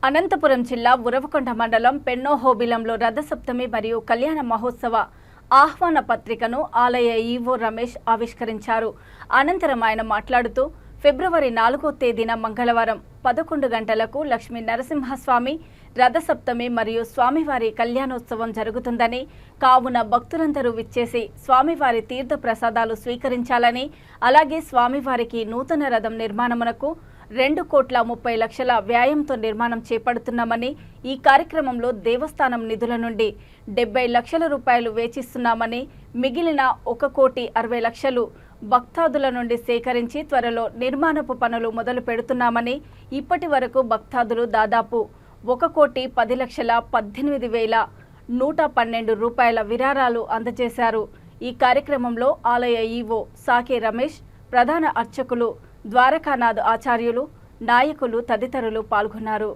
అనంతపురం జిల్లా ఉరవకొండ మండలం పెన్నోహోబిలంలో రథసప్తమి మరియు కళ్యాణ మహోత్సవ ఆహ్వాన పత్రికను ఆలయ ఈవో రమేష్ ఆవిష్కరించారు. అనంతరం ఆయన మాట్లాడుతూ ఫిబ్రవరి 4వ తేదీన మంగళవారం 11 గంటలకు లక్ష్మీ నరసింహస్వామి రథసప్తమి మరియు స్వామివారి కళ్యాణోత్సవం జరుగుతుందని, కావున భక్తులందరూ విచ్చేసి స్వామివారి తీర్థ ప్రసాదాలు స్వీకరించాలని, అలాగే స్వామివారికి నూతన రథం నిర్మాణమునకు 2,30,00,000 వ్యయంతో నిర్మాణం చేపడుతున్నామని, ఈ కార్యక్రమంలో దేవస్థానం నిధుల నుండి 70 లక్షల రూపాయలు వేచిస్తున్నామని, మిగిలిన 1,60,00,000 భక్తాదుల నుండి సేకరించి త్వరలో నిర్మాణపు పనులు మొదలు పెడుతున్నామని, ఇప్పటి వరకు భక్తాదులు దాదాపు 1,10,18,112 రూపాయల విరాళాలు అందజేశారు. ఈ కార్యక్రమంలో ఆలయ ఈవో సాకే రమేష్, ప్రధాన అర్చకులు ద్వారకానాథ్ ఆచార్యులు, నాయకులు తదితరులు పాల్గొన్నారు.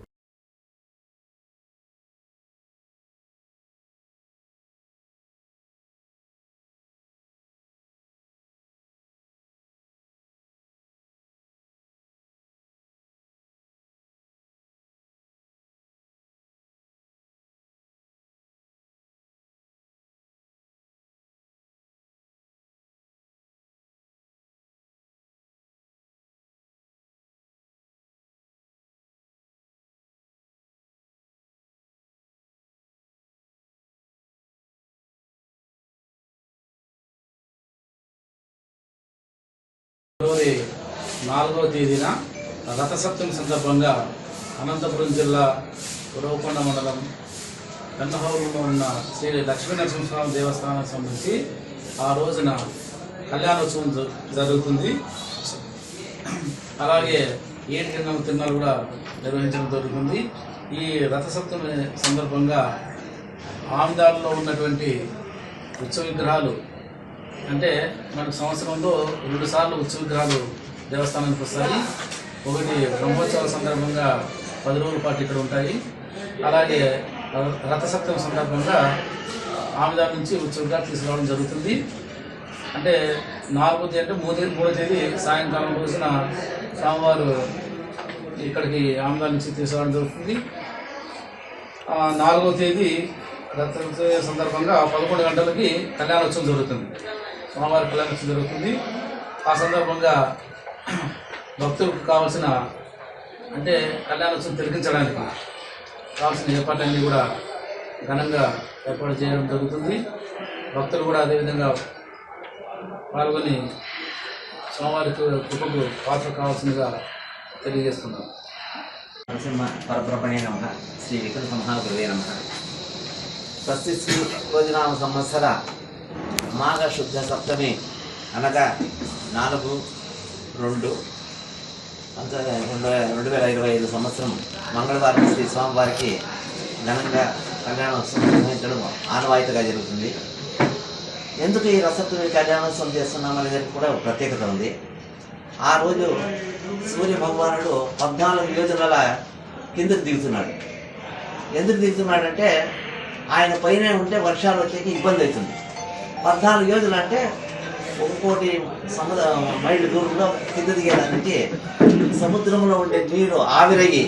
ఫిబ్రవరి 4వ తేదీన రథసప్తమి సందర్భంగా అనంతపురం జిల్లా ఉరవకొండ మండలం పెన్నహోబిలంలో ఉన్న శ్రీ లక్ష్మీ నరసింహస్వామి దేవస్థానానికి సంబంధించి ఆ రోజున కళ్యాణోత్సవం జరుగుతుంది. అలాగే ఏటి తిరునాళ్ళు కూడా నిర్వహించడం జరుగుతుంది. ఈ రథసప్తమి సందర్భంగా ఆంధ్రాలో ఉన్నటువంటి ఉత్సవ విగ్రహాలు, అంటే మనకు సంవత్సరంలో 2 సార్లు ఉత్సవ విగ్రహాలు దేవస్థానానికి వస్తాయి. ఒకటి బ్రహ్మోత్సవాల సందర్భంగా 10 రోజుల పాటు ఇక్కడ ఉంటాయి. అలాగే రథసప్తమి సందర్భంగా ఆమెదాల నుంచి ఉత్సవ విగ్రహాలు తీసుకురావడం జరుగుతుంది. అంటే 4వ తేదీ అంటే 3వ తేదీ సాయంకాలం రోజున స్వామివారు ఇక్కడికి ఆమెదాల నుంచి తీసుకురావడం జరుగుతుంది. 4వ తేదీ రథసప్తమి సందర్భంగా 11 గంటలకి కళ్యాణోత్సవం జరుగుతుంది. స్వామివారి కళ్యాణోత్సవం జరుగుతుంది. ఆ సందర్భంగా భక్తులకు కావాల్సిన, అంటే కళ్యాణోత్సవం తిలకించడానికి కావాల్సిన ఏర్పాట్లన్నీ కూడా ఘనంగా ఏర్పాటు చేయడం జరుగుతుంది. భక్తులు కూడా అదేవిధంగా పాల్గొని స్వామివారి కృపకు పాత్ర కావాల్సిందిగా తెలియజేస్తున్నాం. నరసింహ పరబ్రహ్మణే నమః. శ్రీ వికృత మహాగురువే నమః. స్వస్తి శ్రీ రోజునామ సంవత్సర మాఘ శుద్ధ సప్తమి అనగా 4/2/2025 సంవత్సరం మంగళవారం శ్రీ స్వామివారికి ఘనంగా కళ్యాణోత్సవం నిర్వహించడం ఆనవాయితీగా జరుగుతుంది. ఎందుకు ఈ రథసప్తమి కళ్యాణోత్సవం చేస్తున్నామనేది కూడా ఒక ప్రత్యేకత ఉంది. ఆ రోజు సూర్య భగవానుడు 14 యోజనాల కిందకు దిగుతున్నాడు. ఎందుకు దిగుతున్నాడంటే ఆయన పైన ఉంటే వర్షాలు వచ్చేకి ఇబ్బంది అవుతుంది. 14 యోజనలు అంటే 1,000 మైళ్ళ దూరంలో కింద దిగేదానికి సముద్రంలో ఉండే నీరు ఆవిరయ్యి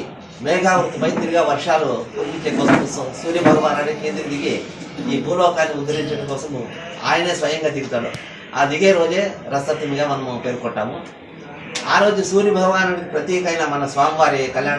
మేఘావృతమై తిరిగా వర్షాలు కురిపించే కోసం సూర్య భగవానుడి కిందకి దిగి ఈ భూలోకాన్ని ఉద్ధరించడం కోసం ఆయనే స్వయంగా దిగుతాడు. ఆ దిగే రోజే రథసప్తమిగా మనము పేర్కొంటాము. ఆ రోజు సూర్య భగవానుడికి ప్రత్యేకమైన మన స్వామివారి కళ్యాణం